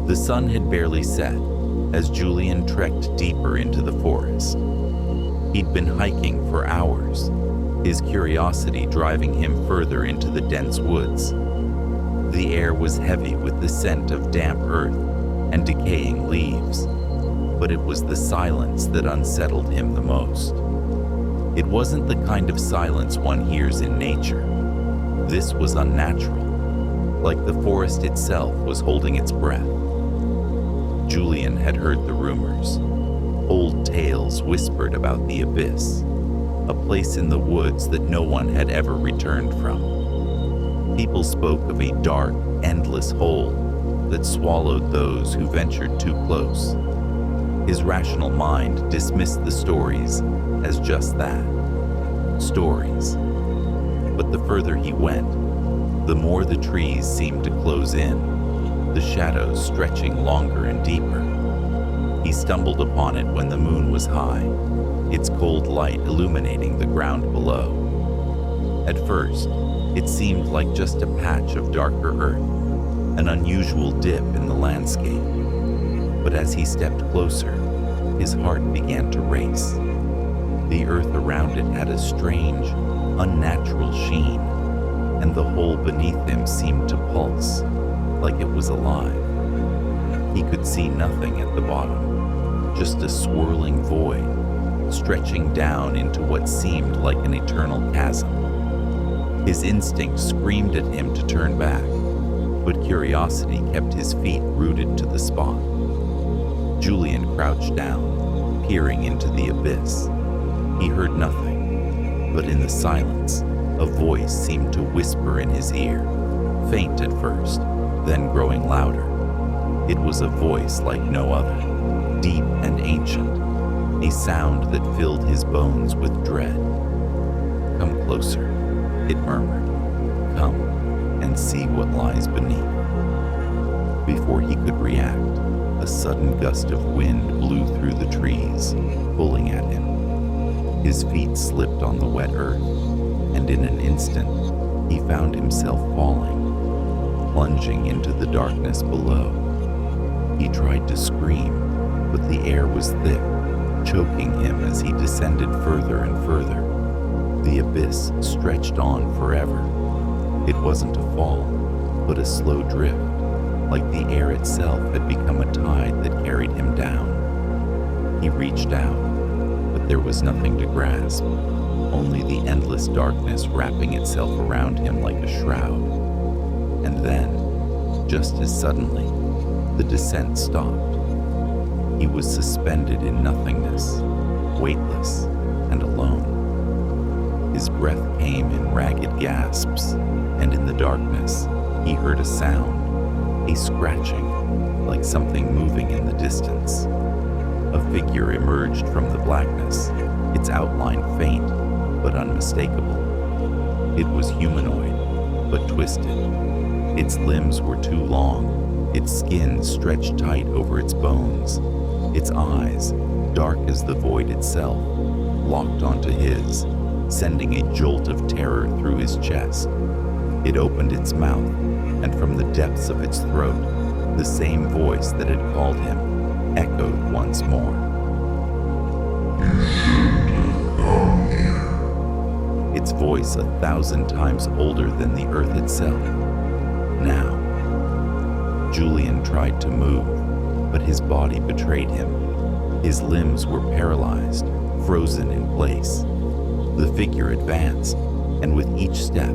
The sun had barely set as Julian trekked deeper into the forest. He'd been hiking for hours, his curiosity driving him further into the dense woods. The air was heavy with the scent of damp earth and decaying leaves, but it was the silence that unsettled him the most. It wasn't the kind of silence one hears in nature. This was unnatural, like the forest itself was holding its breath. Julian had heard the rumors. Old tales whispered about the abyss, a place in the woods that no one had ever returned from. People spoke of a dark, endless hole that swallowed those who ventured too close. His rational mind dismissed the stories as just that, stories. But the further he went, the more the trees seemed to close in, the shadows stretching longer and deeper. He stumbled upon it when the moon was high, its cold light illuminating the ground below. At first, it seemed like just a patch of darker earth, an unusual dip in the landscape. But as he stepped closer, his heart began to race. The earth around it had a strange, unnatural sheen, and the hole beneath him seemed to pulse, like it was alive. He could see nothing at the bottom, just a swirling void, stretching down into what seemed like an eternal chasm. His instinct screamed at him to turn back, but curiosity kept his feet rooted to the spot. Julian crouched down, peering into the abyss. He heard nothing, but in the silence, a voice seemed to whisper in his ear, faint at first, then growing louder. It was a voice like no other, deep and ancient, a sound that filled his bones with dread. "Come closer," it murmured. "Come and see what lies beneath." Before he could react, a sudden gust of wind blew through the trees, pulling at him. His feet slipped on the wet earth, and in an instant, he found himself falling, plunging into the darkness below. He tried to scream, but the air was thick, choking him as he descended further and further. The abyss stretched on forever. It wasn't a fall, but a slow drift, like the air itself had become a tide that carried him down. He reached out, but there was nothing to grasp, only the endless darkness wrapping itself around him like a shroud. And then, just as suddenly, the descent stopped. He was suspended in nothingness, weightless and alone. His breath came in ragged gasps, and in the darkness, he heard a sound, a scratching, like something moving in the distance. A figure emerged from the blackness, its outline faint but unmistakable. It was humanoid, but twisted. Its limbs were too long, its skin stretched tight over its bones. Its eyes, dark as the void itself, locked onto his, sending a jolt of terror through his chest. It opened its mouth, and from the depths of its throat, the same voice that had called him echoed once more. "You shouldn't have come here." Its voice 1,000 times older than the earth itself. Now, Julian tried to move, but his body betrayed him. His limbs were paralyzed, frozen in place. The figure advanced, and with each step,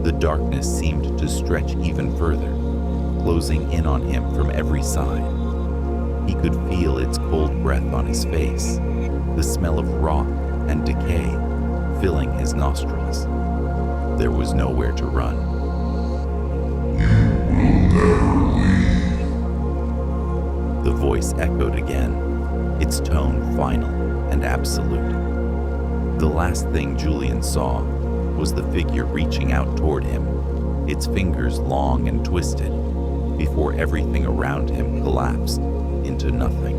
the darkness seemed to stretch even further, closing in on him from every side. He could feel its cold breath on his face, the smell of rot and decay filling his nostrils. There was nowhere to run. "You will never leave." The voice echoed again, its tone final and absolute. The last thing Julian saw was the figure reaching out toward him, its fingers long and twisted, before everything around him collapsed into nothing.